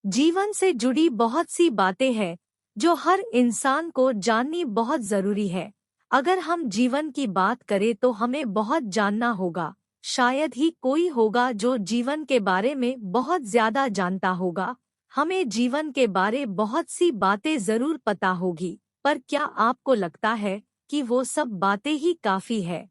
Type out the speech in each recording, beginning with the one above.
जीवन से जुड़ी बहुत सी बातें हैं जो हर इंसान को जाननी बहुत जरूरी है। अगर हम जीवन की बात करें तो हमें बहुत जानना होगा। शायद ही कोई होगा जो जीवन के बारे में बहुत ज्यादा जानता होगा। हमें जीवन के बारे बहुत सी बातें जरूर पता होगी, पर क्या आपको लगता है कि वो सब बातें ही काफी है?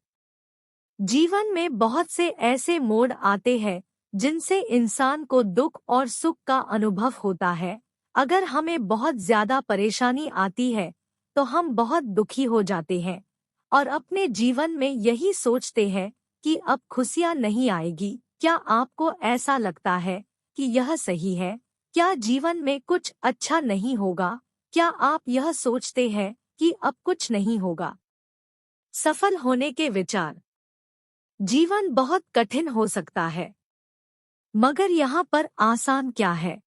जीवन में बहुत से ऐसे मोड़ आते हैं जिनसे इंसान को दुख और सुख का अनुभव होता है। अगर हमें बहुत ज्यादा परेशानी आती है तो हम बहुत दुखी हो जाते हैं और अपने जीवन में यही सोचते हैं कि अब खुशियां नहीं आएगी। क्या आपको ऐसा लगता है कि यह सही है? क्या जीवन में कुछ अच्छा नहीं होगा? क्या आप यह सोचते हैं कि अब कुछ नहीं होगा? सफल होने के विचार। जीवन बहुत कठिन हो सकता है, मगर यहाँ पर आसान क्या है,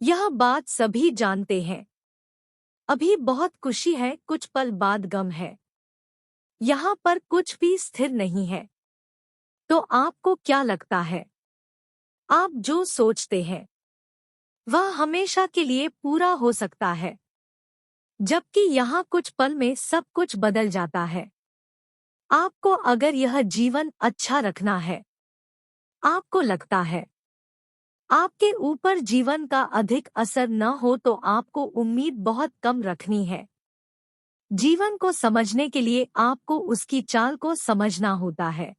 यह बात सभी जानते हैं। अभी बहुत खुशी है, कुछ पल बाद गम है। यहाँ पर कुछ भी स्थिर नहीं है। तो आपको क्या लगता है? आप जो सोचते हैं वह हमेशा के लिए पूरा हो सकता है, जबकि यहाँ कुछ पल में सब कुछ बदल जाता है। आपको अगर यह जीवन अच्छा रखना है, आपको लगता है आपके ऊपर जीवन का अधिक असर न हो, तो आपको उम्मीद बहुत कम रखनी है। जीवन को समझने के लिए आपको उसकी चाल को समझना होता है।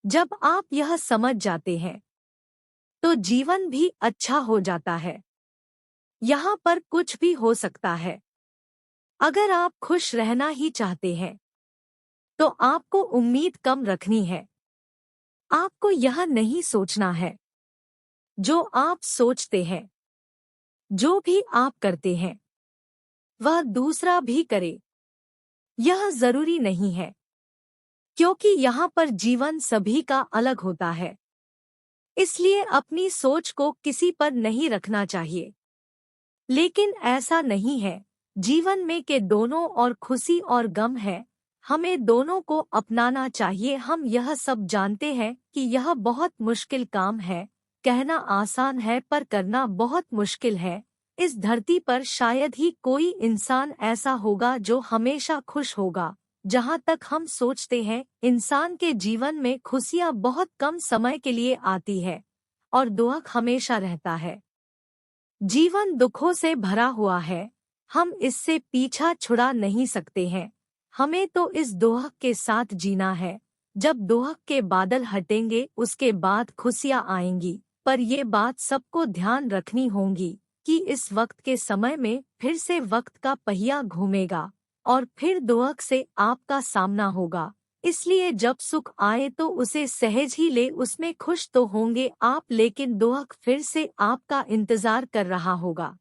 जब आप यह समझ जाते हैं तो जीवन भी अच्छा हो जाता है। यहाँ पर कुछ भी हो सकता है। अगर आप खुश रहना ही चाहते हैं तो आपको उम्मीद कम रखनी है। आपको यह नहीं सोचना है जो आप सोचते हैं जो भी आप करते हैं वह दूसरा भी करे, यह जरूरी नहीं है, क्योंकि यहाँ पर जीवन सभी का अलग होता है। इसलिए अपनी सोच को किसी पर नहीं रखना चाहिए। लेकिन ऐसा नहीं है। जीवन में के दोनों और खुशी और गम है। हमें दोनों को अपनाना चाहिए। हम यह सब जानते हैं कि यह बहुत मुश्किल काम है। कहना आसान है पर करना बहुत मुश्किल है। इस धरती पर शायद ही कोई इंसान ऐसा होगा जो हमेशा खुश होगा। जहाँ तक हम सोचते हैं, इंसान के जीवन में खुशियाँ बहुत कम समय के लिए आती है और दुख हमेशा रहता है। जीवन दुखों से भरा हुआ है। हम इससे पीछा छुड़ा नहीं सकते हैं। हमें तो इस दुख के साथ जीना है। जब दुख के बादल हटेंगे उसके बाद खुशियाँ आएंगी। पर ये बात सबको ध्यान रखनी होगी कि इस वक्त के समय में फिर से वक्त का पहिया घूमेगा और फिर दुख से आपका सामना होगा। इसलिए जब सुख आए तो उसे सहज ही ले, उसमें खुश तो होंगे आप, लेकिन दुख फिर से आपका इंतजार कर रहा होगा।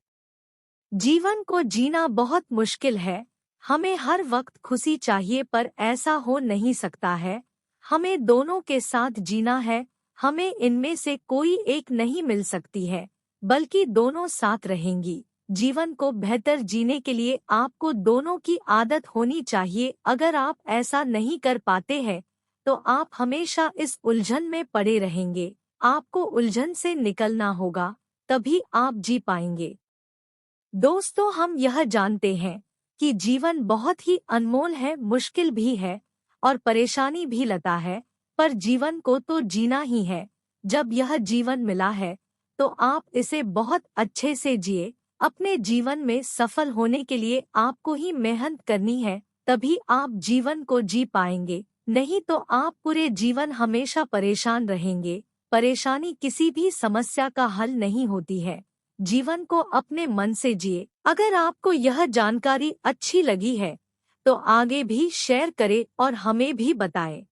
जीवन को जीना बहुत मुश्किल है। हमें हर वक्त खुशी चाहिए पर ऐसा हो नहीं सकता है। हमें दोनों के साथ जीना है। हमें इनमें से कोई एक नहीं मिल सकती है, बल्कि दोनों साथ रहेंगी। जीवन को बेहतर जीने के लिए आपको दोनों की आदत होनी चाहिए। अगर आप ऐसा नहीं कर पाते हैं तो आप हमेशा इस उलझन में पड़े रहेंगे। आपको उलझन से निकलना होगा, तभी आप जी पाएंगे। दोस्तों, हम यह जानते हैं कि जीवन बहुत ही अनमोल है, मुश्किल भी है और परेशानी भी लाता है, पर जीवन को तो जीना ही है। जब यह जीवन मिला है तो आप इसे बहुत अच्छे से जिए। अपने जीवन में सफल होने के लिए आपको ही मेहनत करनी है, तभी आप जीवन को जी पाएंगे। नहीं तो आप पूरे जीवन हमेशा परेशान रहेंगे। परेशानी किसी भी समस्या का हल नहीं होती है। जीवन को अपने मन से जिए। अगर आपको यह जानकारी अच्छी लगी है तो आगे भी शेयर करें और हमें भी बताएं।